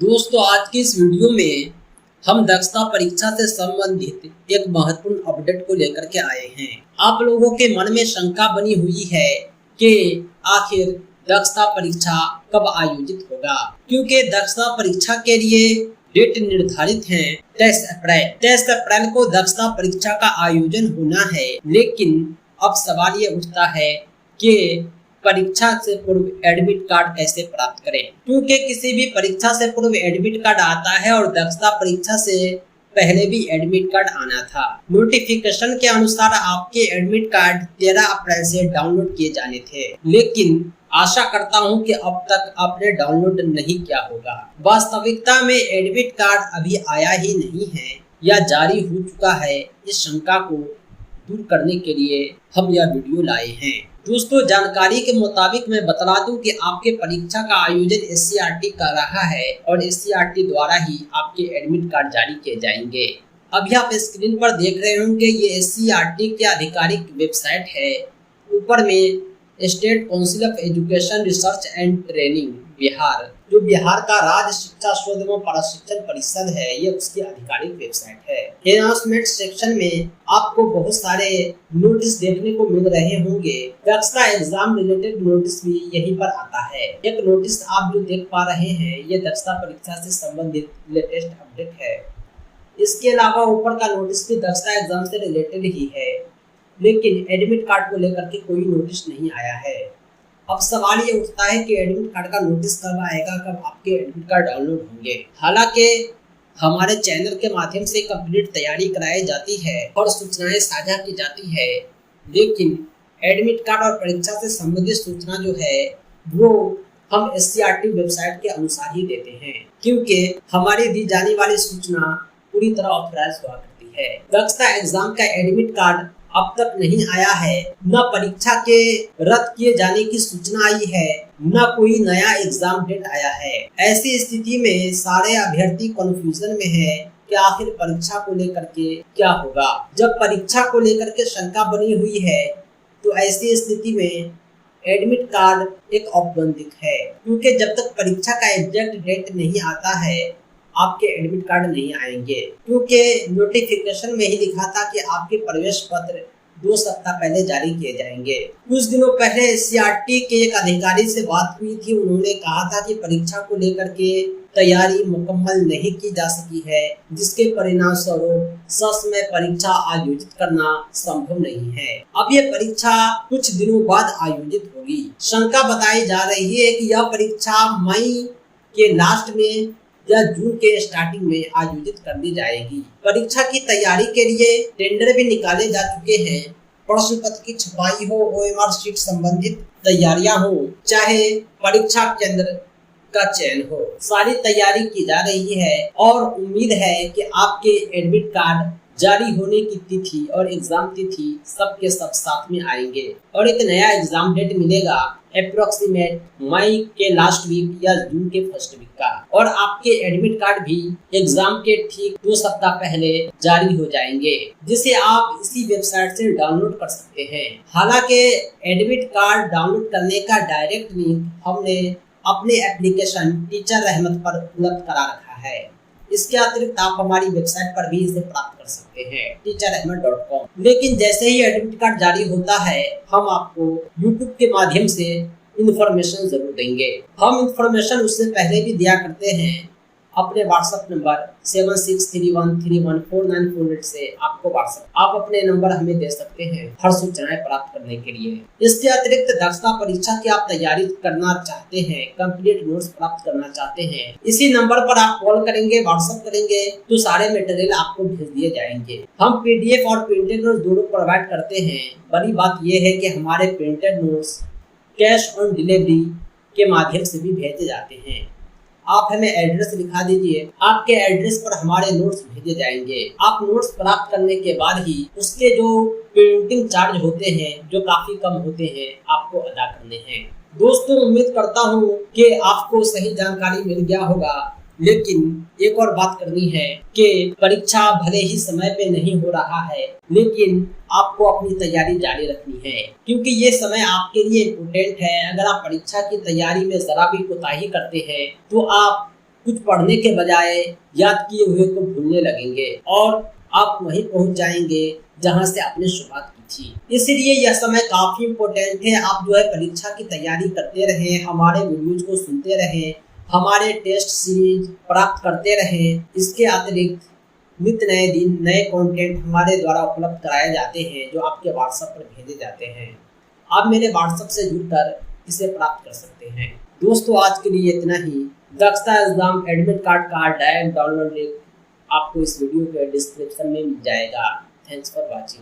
दोस्तों, आज की इस वीडियो में हम दक्षता परीक्षा से संबंधित एक महत्वपूर्ण अपडेट को लेकर के आए हैं। आप लोगों के मन में शंका बनी हुई है कि आखिर दक्षता परीक्षा कब आयोजित होगा, क्योंकि दक्षता परीक्षा के लिए डेट निर्धारित है 23 अप्रैल। 23 अप्रैल को दक्षता परीक्षा का आयोजन होना है, लेकिन अब सवाल ये उठता है कि परीक्षा से पूर्व एडमिट कार्ड कैसे प्राप्त करें, क्योंकि किसी भी परीक्षा से पूर्व एडमिट कार्ड आता है और दक्षता परीक्षा से पहले भी एडमिट कार्ड आना था। नोटिफिकेशन के अनुसार आपके एडमिट कार्ड 13 अप्रैल से डाउनलोड किए जाने थे, लेकिन आशा करता हूं कि अब तक आपने डाउनलोड नहीं किया होगा। वास्तविकता में एडमिट कार्ड अभी आया ही नहीं है या जारी हो चुका है। इस शंका को दूर करने के लिए हम यह वीडियो लाए हैं। दोस्तों, जानकारी के मुताबिक मैं बता दूं कि आपके परीक्षा का आयोजन SCERT कर रहा है और SCERT द्वारा ही आपके एडमिट कार्ड जारी किए जाएंगे। अभी आप स्क्रीन पर देख रहे होंगे, ये SCERT की आधिकारिक वेबसाइट है। ऊपर में state council of education research and training Bihar, जो बिहार का राज्य शिक्षा शोध एवं प्रशिक्षण परिषद है, ये उसकी आधिकारिक वेबसाइट है। अनाउंसमेंट सेक्शन में आपको बहुत सारे नोटिस देखने को मिल रहे होंगे। दक्षता एग्जाम रिलेटेड नोटिस भी यहीं पर आता है। एक नोटिस आप जो देख पा रहे हैं, ये दक्षता परीक्षा से संबंधित लेटेस्ट अपडेट है। इसके अलावा ऊपर का नोटिस भी दक्षता एग्जाम से रिलेटेड ही है, लेकिन एडमिट कार्ड को लेकर के कोई नोटिस नहीं आया है। अब सवाल ये उठता है कि एडमिट कार्ड का नोटिस कब आएगा, कब आपके एडमिट कार्ड डाउनलोड होंगे। हालांकि हमारे चैनल के माध्यम से कंप्लीट तैयारी कराई जाती है और सूचनाएं साझा की जाती है, लेकिन एडमिट कार्ड और परीक्षा से संबंधित सूचना जो है वो हम SCERT वेबसाइट के अनुसार ही देते हैं, क्योंकि हमारी दी जाने वाली सूचना पूरी तरह ऑथराइज हुआ करती है। दक्षता एग्जाम का एडमिट कार्ड अब तक नहीं आया है, न परीक्षा के रद्द किए जाने की सूचना आई है, न कोई नया एग्जाम डेट आया है। ऐसी स्थिति में सारे अभ्यर्थी कंफ्यूजन में है कि आखिर परीक्षा को लेकर के क्या होगा। जब परीक्षा को लेकर के शंका बनी हुई है, तो ऐसी स्थिति में एडमिट कार्ड एक औपबंधिक है, क्योंकि जब तक परीक्षा का एग्जैक्ट डेट नहीं आता है आपके एडमिट कार्ड नहीं आएंगे, क्योंकि नोटिफिकेशन में ही लिखा था कि आपके प्रवेश पत्र 2 सप्ताह पहले जारी किए जाएंगे। कुछ दिनों पहले SCERT के एक अधिकारी से बात हुई थी। उन्होंने कहा था कि परीक्षा को लेकर के तैयारी मुकम्मल नहीं की जा सकी है, जिसके परिणाम स्वरूप ससमय परीक्षा आयोजित करना संभव नहीं है। अब ये परीक्षा कुछ दिनों बाद आयोजित होगी। शंका बताई जा रही है कि यह परीक्षा मई के लास्ट में या जून के स्टार्टिंग में आयोजित कर दी जाएगी। परीक्षा की तैयारी के लिए टेंडर भी निकाले जा चुके हैं। प्रश्न पत्र की छपाई हो, OMR शीट संबंधित तैयारियां हो, चाहे परीक्षा केंद्र का चयन हो, सारी तैयारी की जा रही है और उम्मीद है कि आपके एडमिट कार्ड जारी होने की तिथि और एग्जाम तिथि सब के सब साथ में आएंगे और एक नया एग्जाम डेट मिलेगा अप्रोक्सीमेट मई के लास्ट वीक या जून के फर्स्ट वीक का, और आपके एडमिट कार्ड भी एग्जाम के ठीक 2 सप्ताह पहले जारी हो जाएंगे, जिसे आप इसी वेबसाइट से डाउनलोड कर सकते हैं। हालांकि एडमिट कार्ड डाउनलोड करने का डायरेक्ट लिंक हमने अपने एप्लीकेशन टीचर रहमत पर उपलब्ध करा रखा है। इसके अतिरिक्त आप हमारी वेबसाइट पर भी इसे प्राप्त कर सकते हैं teacherahmed.com। लेकिन जैसे ही एडमिट कार्ड जारी होता है, हम आपको YouTube के माध्यम से इन्फॉर्मेशन जरूर देंगे। हम इन्फॉर्मेशन उससे पहले भी दिया करते हैं अपने WhatsApp नंबर 7631314948 से। आपको WhatsApp आप अपने नंबर हमें दे सकते हैं हर सूचनाएं प्राप्त करने के लिए। इसके अतिरिक्त दक्षता परीक्षा की आप तैयारी करना चाहते हैं, कंप्लीट नोट्स प्राप्त करना चाहते हैं, इसी नंबर पर आप कॉल करेंगे, WhatsApp करेंगे तो सारे मटेरियल आपको भेज दिए जाएंगे। हम PDF और प्रिंटेड नोट्स दोनों प्रोवाइड करते हैं। बड़ी बात यह है कि हमारे printed notes cash on delivery के माध्यम से भी भेजे जाते हैं। आप हमें एड्रेस लिखा दीजिए, आपके एड्रेस पर हमारे नोट्स भेजे जाएंगे। आप नोट्स प्राप्त करने के बाद ही उसके जो प्रिंटिंग चार्ज होते हैं, जो काफी कम होते हैं, आपको अदा करने हैं। दोस्तों, उम्मीद करता हूँ कि आपको सही जानकारी मिल गया होगा, लेकिन एक और बात करनी है कि परीक्षा भले ही समय पे नहीं हो रहा है, लेकिन आपको अपनी तैयारी जारी रखनी है, क्योंकि ये समय आपके लिए इम्पोर्टेंट है। अगर आप परीक्षा की तैयारी में जरा भी कोताही करते हैं तो आप कुछ पढ़ने के बजाय याद किए हुए को भूलने लगेंगे और आप वहीं पहुंच जाएंगे जहां से आपने शुरुआत की थी। इसलिए यह समय काफी इम्पोर्टेंट है। आप जो है परीक्षा की तैयारी करते रहें, हमारे वीडियोज को सुनते रहें, हमारे टेस्ट सीरीज प्राप्त करते रहें। इसके अतिरिक्त नित्य नए दिन नए कंटेंट हमारे द्वारा उपलब्ध कराए जाते हैं जो आपके व्हाट्सएप पर भेजे जाते हैं। आप मेरे व्हाट्सएप से जुड़कर इसे प्राप्त कर सकते हैं। दोस्तों, आज के लिए इतना ही। दक्षता एग्जाम एडमिट कार्ड का डायरेक्ट डाउनलोड लिंक आपको इस वीडियो के डिस्क्रिप्शन में मिल जाएगा। Thanks for watching.